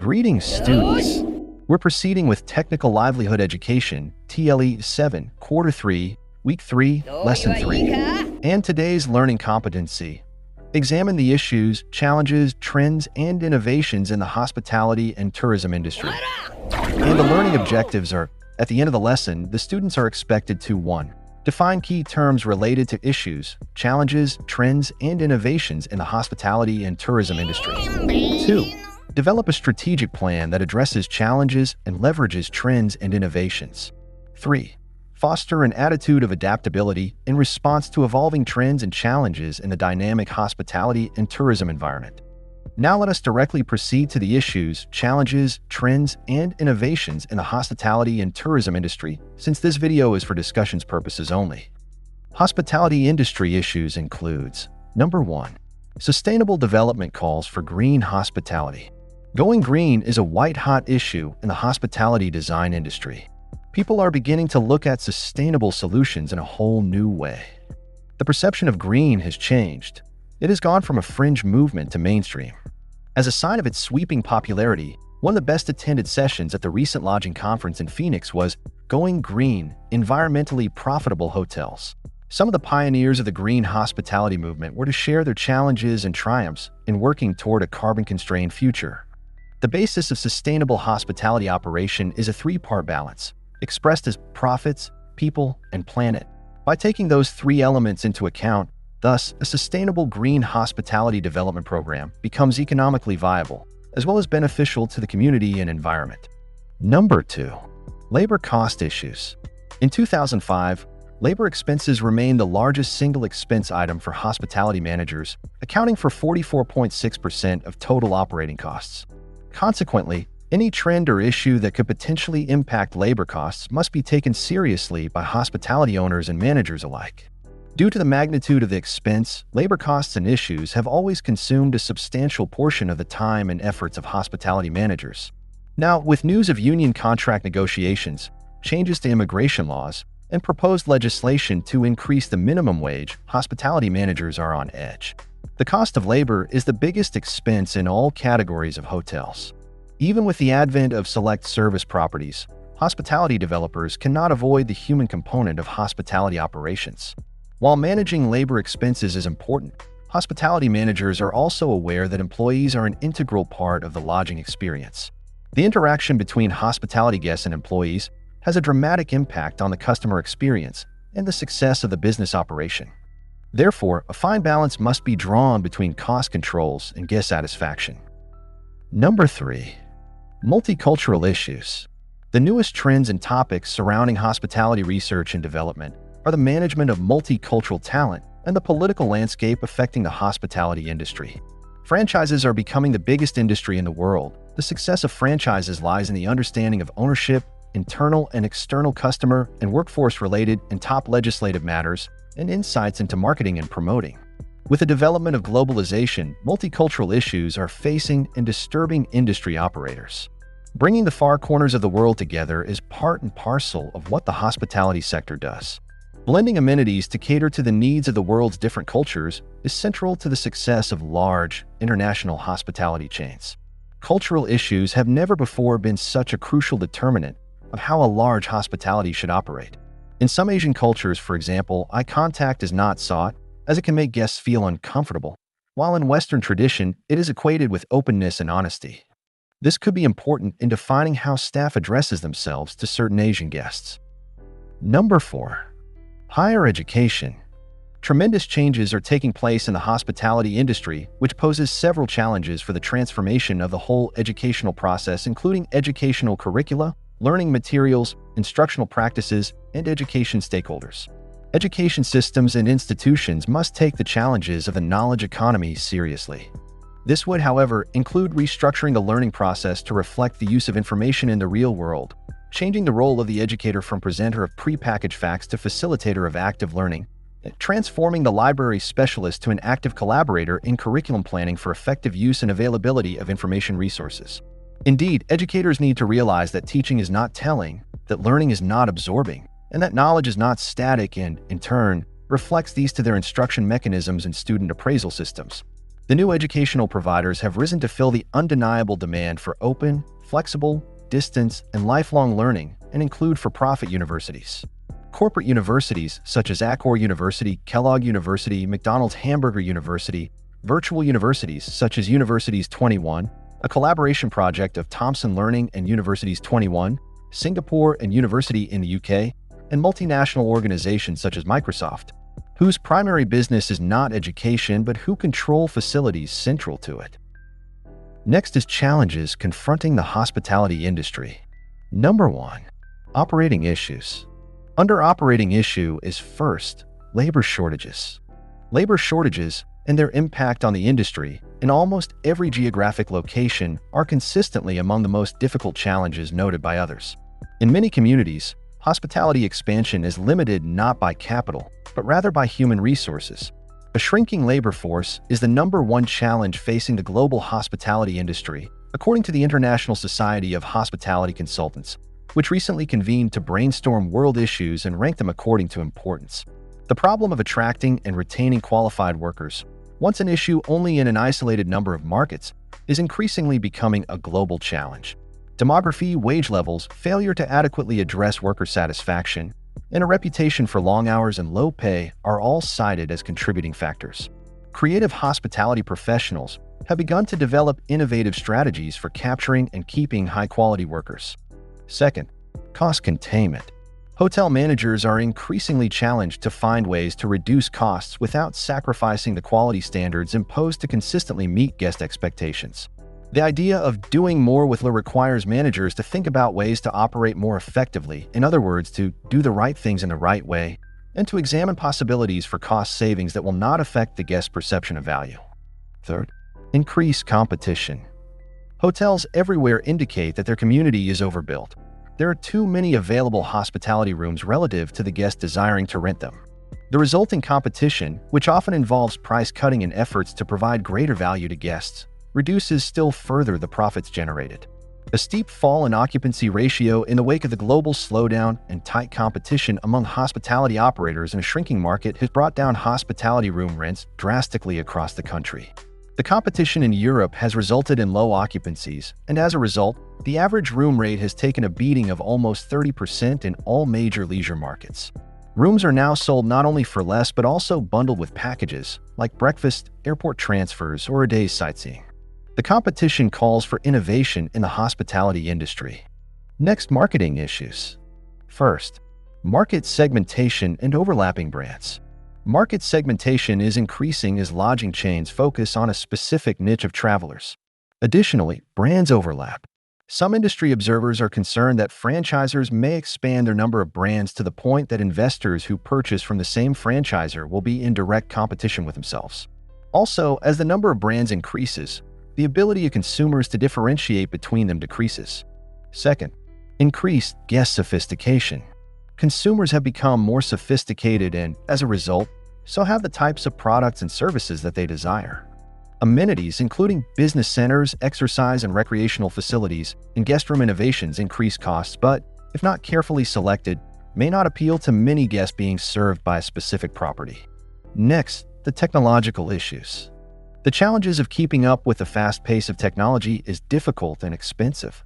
Greetings, students. We're proceeding with Technical Livelihood Education, TLE 7, Quarter 3, Week 3, Lesson 3. And today's learning competency. Examine the issues, challenges, trends, and innovations in the hospitality and tourism industry. And the learning objectives are, at the end of the lesson, the students are expected to 1. Define key terms related to issues, challenges, trends, and innovations in the hospitality and tourism industry. 2. Develop a strategic plan that addresses challenges and leverages trends and innovations. 3. Foster an attitude of adaptability in response to evolving trends and challenges in the dynamic hospitality and tourism environment. Now let us directly proceed to the issues, challenges, trends, and innovations in the hospitality and tourism industry, since this video is for discussions purposes only. Hospitality industry issues includes: Number 1. Sustainable development calls for green hospitality. Going green is a white-hot issue in the hospitality design industry. People are beginning to look at sustainable solutions in a whole new way. The perception of green has changed. It has gone from a fringe movement to mainstream. As a sign of its sweeping popularity, one of the best-attended sessions at the recent lodging conference in Phoenix was Going Green, Environmentally Profitable Hotels. Some of the pioneers of the green hospitality movement were to share their challenges and triumphs in working toward a carbon-constrained future. The basis of sustainable hospitality operation is a three-part balance, expressed as profits, people, and planet. By taking those three elements into account, thus, a sustainable green hospitality development program becomes economically viable, as well as beneficial to the community and environment. Number 2. Labor cost issues. In 2005, labor expenses remained the largest single expense item for hospitality managers, accounting for 44.6% of total operating costs. Consequently, any trend or issue that could potentially impact labor costs must be taken seriously by hospitality owners and managers alike. Due to the magnitude of the expense, labor costs and issues have always consumed a substantial portion of the time and efforts of hospitality managers. Now, with news of union contract negotiations, changes to immigration laws, and proposed legislation to increase the minimum wage, hospitality managers are on edge. The cost of labor is the biggest expense in all categories of hotels. Even with the advent of select service properties, hospitality developers cannot avoid the human component of hospitality operations. While managing labor expenses is important, hospitality managers are also aware that employees are an integral part of the lodging experience. The interaction between hospitality guests and employees has a dramatic impact on the customer experience and the success of the business operation. Therefore, a fine balance must be drawn between cost controls and guest satisfaction. Number 3. Multicultural issues. The newest trends and topics surrounding hospitality research and development are the management of multicultural talent and the political landscape affecting the hospitality industry. Franchises are becoming the biggest industry in the world. The success of franchises lies in the understanding of ownership, internal and external customer and workforce-related and top legislative matters, and insights into marketing and promoting. With the development of globalization, multicultural issues are facing and disturbing industry operators. Bringing the far corners of the world together is part and parcel of what the hospitality sector does. Blending amenities to cater to the needs of the world's different cultures is central to the success of large, international hospitality chains. Cultural issues have never before been such a crucial determinant of how a large hospitality should operate. In some Asian cultures, for example, eye contact is not sought, as it can make guests feel uncomfortable, while in Western tradition, it is equated with openness and honesty. This could be important in defining how staff addresses themselves to certain Asian guests. Number 4. Higher education. Tremendous changes are taking place in the hospitality industry, which poses several challenges for the transformation of the whole educational process, including educational curricula, learning materials, instructional practices, and education stakeholders. Education systems and institutions must take the challenges of the knowledge economy seriously. This would, however, include restructuring the learning process to reflect the use of information in the real world, changing the role of the educator from presenter of prepackaged facts to facilitator of active learning, transforming the library specialist to an active collaborator in curriculum planning for effective use and availability of information resources. Indeed, educators need to realize that teaching is not telling, that learning is not absorbing, and that knowledge is not static and, in turn, reflects these to their instruction mechanisms and student appraisal systems. The new educational providers have risen to fill the undeniable demand for open, flexible, distance, and lifelong learning and include for-profit universities. Corporate universities such as Accor University, Kellogg University, McDonald's Hamburger University, virtual universities such as Universities 21, a collaboration project of Thomson Learning and Universities 21, Singapore and University in the UK, and multinational organizations such as Microsoft, whose primary business is not education but who control facilities central to it. Next is challenges confronting the hospitality industry. Number 1. Operating issues. Under operating issue is first, labor shortages. Labor shortages and their impact on the industry in almost every geographic location are consistently among the most difficult challenges noted by others. In many communities, hospitality expansion is limited not by capital, but rather by human resources. A shrinking labor force is the number one challenge facing the global hospitality industry, according to the International Society of Hospitality Consultants, which recently convened to brainstorm world issues and rank them according to importance. The problem of attracting and retaining qualified workers, once an issue only in an isolated number of markets, is increasingly becoming a global challenge. Demography, wage levels, failure to adequately address worker satisfaction, and a reputation for long hours and low pay are all cited as contributing factors. Creative hospitality professionals have begun to develop innovative strategies for capturing and keeping high-quality workers. Second, cost containment. Hotel managers are increasingly challenged to find ways to reduce costs without sacrificing the quality standards imposed to consistently meet guest expectations. The idea of doing more with less requires managers to think about ways to operate more effectively, in other words, to do the right things in the right way, and to examine possibilities for cost savings that will not affect the guest perception of value. Third, increase competition. Hotels everywhere indicate that their community is overbuilt. There are too many available hospitality rooms relative to the guest desiring to rent them. The resulting competition, which often involves price cutting and efforts to provide greater value to guests, reduces still further the profits generated. A steep fall in occupancy ratio in the wake of the global slowdown and tight competition among hospitality operators in a shrinking market has brought down hospitality room rents drastically across the country. The competition in Europe has resulted in low occupancies, and as a result, the average room rate has taken a beating of almost 30% in all major leisure markets. Rooms are now sold not only for less but also bundled with packages like breakfast, airport transfers, or a day's sightseeing. The competition calls for innovation in the hospitality industry. Next, marketing issues. First, market segmentation and overlapping brands. Market segmentation is increasing as lodging chains focus on a specific niche of travelers. Additionally, brands overlap. Some industry observers are concerned that franchisors may expand their number of brands to the point that investors who purchase from the same franchisor will be in direct competition with themselves. Also, as the number of brands increases, the ability of consumers to differentiate between them decreases. Second, increased guest sophistication. Consumers have become more sophisticated and, as a result, so have the types of products and services that they desire. Amenities, including business centers, exercise and recreational facilities, and guest room innovations increase costs but, if not carefully selected, may not appeal to many guests being served by a specific property. Next, the technological issues. The challenges of keeping up with the fast pace of technology is difficult and expensive.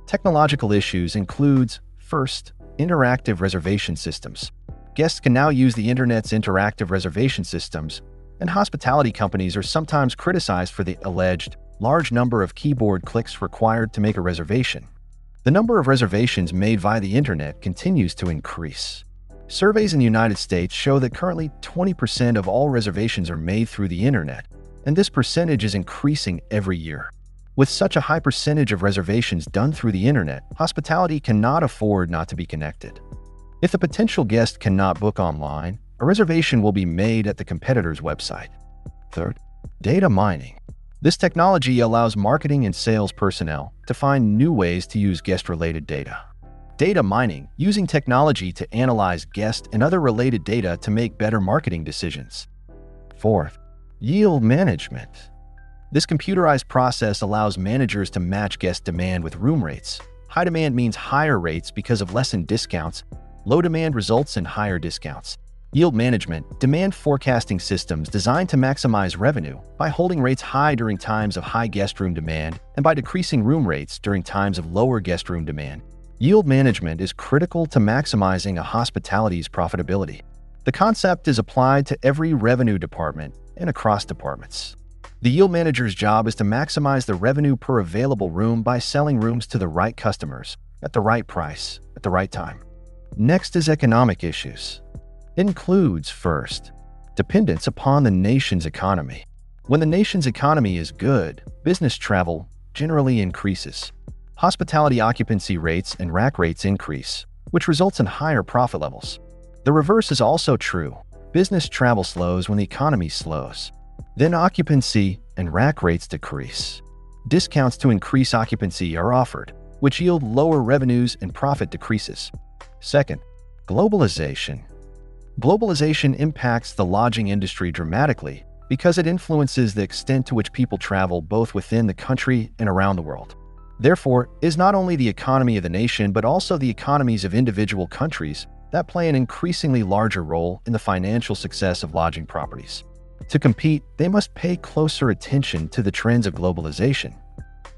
Technological issues includes, first, interactive reservation systems. Guests can now use the internet's interactive reservation systems, and hospitality companies are sometimes criticized for the alleged large number of keyboard clicks required to make a reservation. The number of reservations made via the internet continues to increase. Surveys in the United States show that currently 20% of all reservations are made through the internet, and this percentage is increasing every year. With such a high percentage of reservations done through the internet, hospitality cannot afford not to be connected. If the potential guest cannot book online, a reservation will be made at the competitor's website. Third, data mining. This technology allows marketing and sales personnel to find new ways to use guest-related data. Data mining, using technology to analyze guest and other related data to make better marketing decisions. Fourth, yield management. This computerized process allows managers to match guest demand with room rates. High demand means higher rates because of lessened discounts. Low demand results in higher discounts. Yield management, demand forecasting systems designed to maximize revenue by holding rates high during times of high guest room demand and by decreasing room rates during times of lower guest room demand. Yield management is critical to maximizing a hospitality's profitability. The concept is applied to every revenue department and across departments. The yield manager's job is to maximize the revenue per available room by selling rooms to the right customers at the right price at the right time. Next is economic issues. It includes, first, dependence upon the nation's economy. When the nation's economy is good, business travel generally increases. Hospitality occupancy rates and rack rates increase, which results in higher profit levels. The reverse is also true. Business travel slows when the economy slows. Then occupancy and rack rates decrease. Discounts to increase occupancy are offered, which yield lower revenues and profit decreases. Second, globalization. Globalization impacts the lodging industry dramatically because it influences the extent to which people travel both within the country and around the world. Therefore, it is not only the economy of the nation but also the economies of individual countries that play an increasingly larger role in the financial success of lodging properties. To compete, they must pay closer attention to the trends of globalization.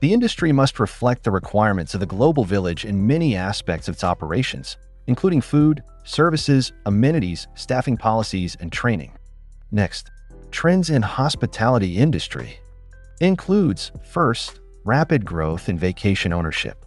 The industry must reflect the requirements of the global village in many aspects of its operations, including food, services, amenities, staffing policies, and training. Next, trends in hospitality industry includes, first, rapid growth in vacation ownership.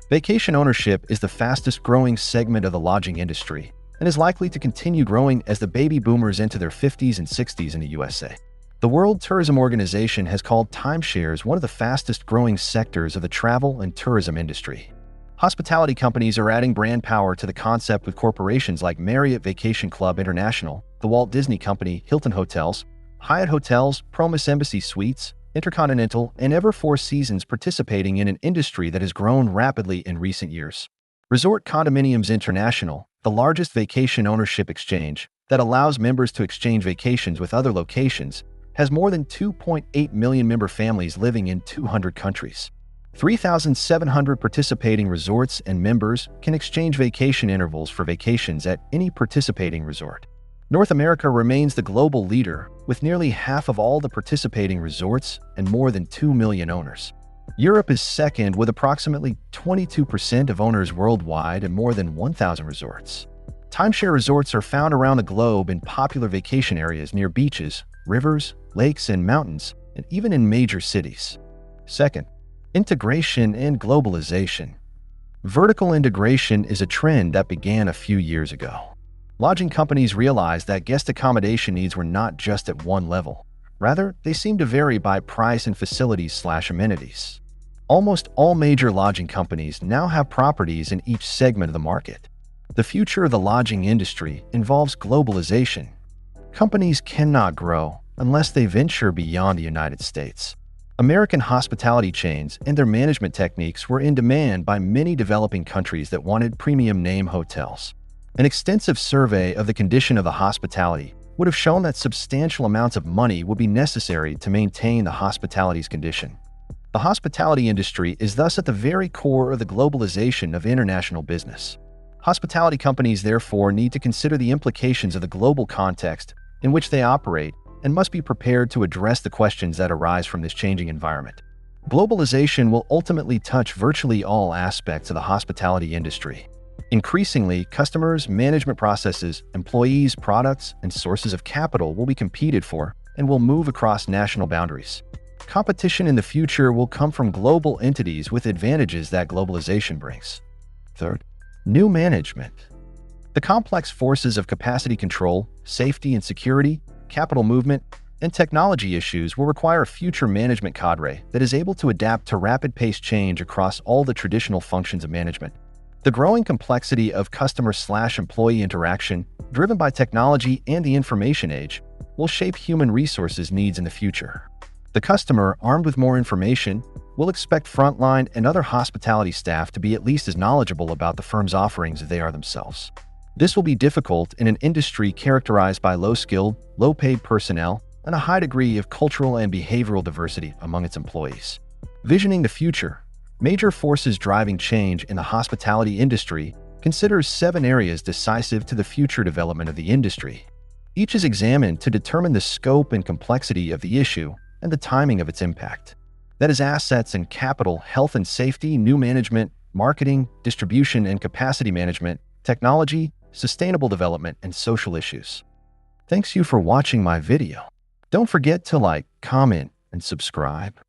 Vacation ownership is the fastest growing segment of the lodging industry and is likely to continue growing as the baby boomers enter their 50s and 60s in the USA. The World Tourism Organization has called timeshares one of the fastest growing sectors of the travel and tourism industry. Hospitality companies are adding brand power to the concept with corporations like Marriott Vacation Club International, the Walt Disney Company, Hilton Hotels, Hyatt Hotels, Promise Embassy Suites, Intercontinental, and Ever Four Seasons participating in an industry that has grown rapidly in recent years. Resort Condominiums International, the largest vacation ownership exchange that allows members to exchange vacations with other locations, has more than 2.8 million member families living in 200 countries. 3,700 participating resorts and members can exchange vacation intervals for vacations at any participating resort. North America remains the global leader with nearly half of all the participating resorts and more than 2 million owners. Europe is second with approximately 22% of owners worldwide and more than 1,000 resorts. Timeshare resorts are found around the globe in popular vacation areas near beaches, rivers, lakes, and mountains, and even in major cities. Second, integration and globalization. Vertical integration is a trend that began a few years ago. Lodging companies realized that guest accommodation needs were not just at one level. Rather, they seemed to vary by price and facilities/amenities. Almost all major lodging companies now have properties in each segment of the market. The future of the lodging industry involves globalization. Companies cannot grow unless they venture beyond the United States. American hospitality chains and their management techniques were in demand by many developing countries that wanted premium name hotels. An extensive survey of the condition of the hospitality would have shown that substantial amounts of money would be necessary to maintain the hospitality's condition. The hospitality industry is thus at the very core of the globalization of international business. Hospitality companies therefore need to consider the implications of the global context in which they operate and must be prepared to address the questions that arise from this changing environment. Globalization will ultimately touch virtually all aspects of the hospitality industry. Increasingly, customers, management processes, employees, products, and sources of capital will be competed for and will move across national boundaries. Competition in the future will come from global entities with advantages that globalization brings. Third, new management. The complex forces of capacity control, safety and security, capital movement, and technology issues will require a future management cadre that is able to adapt to rapid-paced change across all the traditional functions of management. The growing complexity of customer/employee interaction, driven by technology and the information age, will shape human resources needs in the future. The customer, armed with more information, will expect frontline and other hospitality staff to be at least as knowledgeable about the firm's offerings as they are themselves. This will be difficult in an industry characterized by low-skilled, low-paid personnel and a high degree of cultural and behavioral diversity among its employees. Visioning the future, major forces driving change in the hospitality industry considers 7 areas decisive to the future development of the industry. Each is examined to determine the scope and complexity of the issue and the timing of its impact. That is assets and capital, health and safety, new management, marketing, distribution and capacity management, technology, sustainable development, and social issues. Thanks you for watching my video. Don't forget to like, comment, and subscribe.